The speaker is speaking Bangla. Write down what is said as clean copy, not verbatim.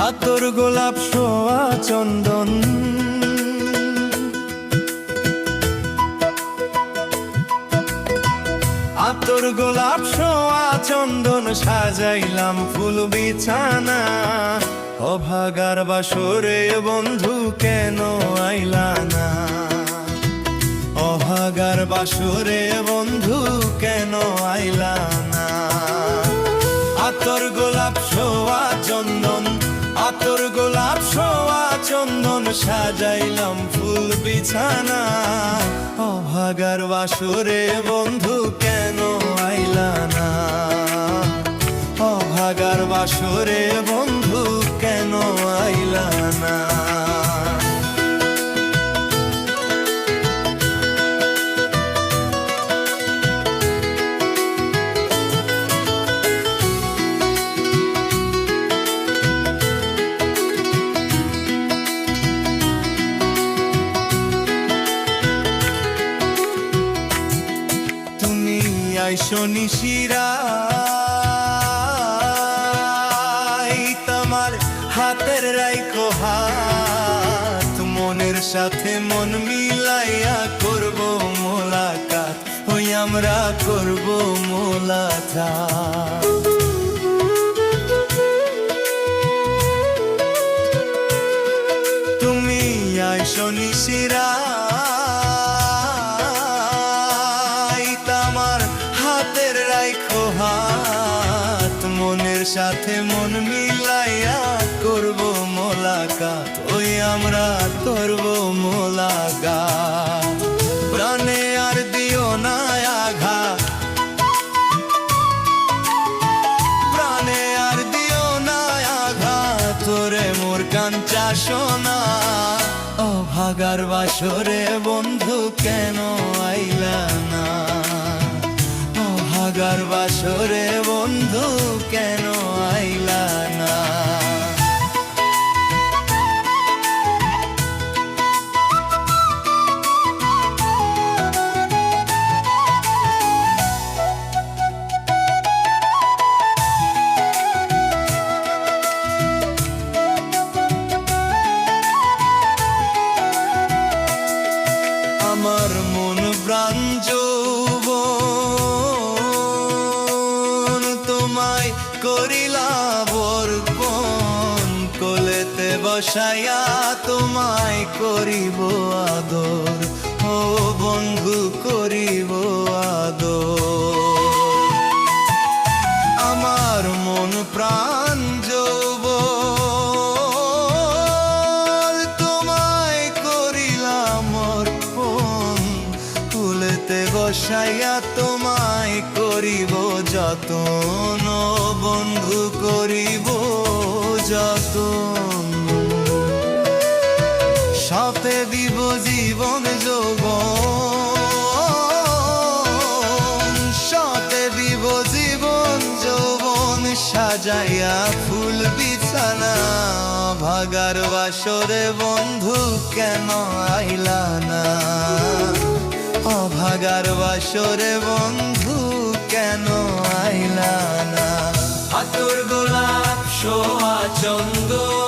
আতর গোলাপ সোয়া চন্দন, আতর গোলাপ সোয়া চন্দন সাজাইলাম ফুল বিছানা। অভাগার বাসরে বন্ধু কেন আইলা না? অভাগার বাসরে বন্ধু কেন আইলা না? আতর গোলাপ সোয়া চন্দন, আতর গোলাপ সোয়া চন্দন সাজাইলাম ফুল বিছানা। অভাগার বাসরে বন্ধু কেন আইলা না? অভাগার বাসরে বন্ধু কেন আইলা না? শনি শিরাই তোমার হাতের রাইখো হাত, মনের সাথে মন মিলাইয়া করব মোলাকাত, ওই আমরা করব মোলাকাত। তুমি আইসো নিশিরাই তোমার হাতের রাইখো হাত, মনের সাথে মন মিলাইয়া করব মোলাকাত, ওই আমরা করব মোলাকাত। প্রাণে আর দিও না আঘাত, প্রাণে আর দিও না আঘাত, তোরে মোর কাঞ্চা সোনা। অভাগার বাসরে বন্ধু কেন আইলা না? অভাগার বাসরে বন্ধু কেন আইলা না? আমার মন প্রাণ যৌবন তোমায় করিলা বরপণ, কোলেতে বসাইয়া তোমায় করিব আদর, ও বন্ধু করিব আদর। আমার মন প্রাণ যৌবন তোমায় করিলাম অর্পণ, কুলেতে বসাইয়া তোমায় করিব যতন, ও বন্ধু করিব যতন। সাথে দিব জীবন যৌবন, সাথে দিব জীবন যৌবন সাজাইয়া ফুল বিছানা। ভাগার বাসরে বন্ধু কেন আইলা না? অভাগার বাসরে বন্ধু কেন আইলা না? আতর গোলাপ সোয়া চন্দন,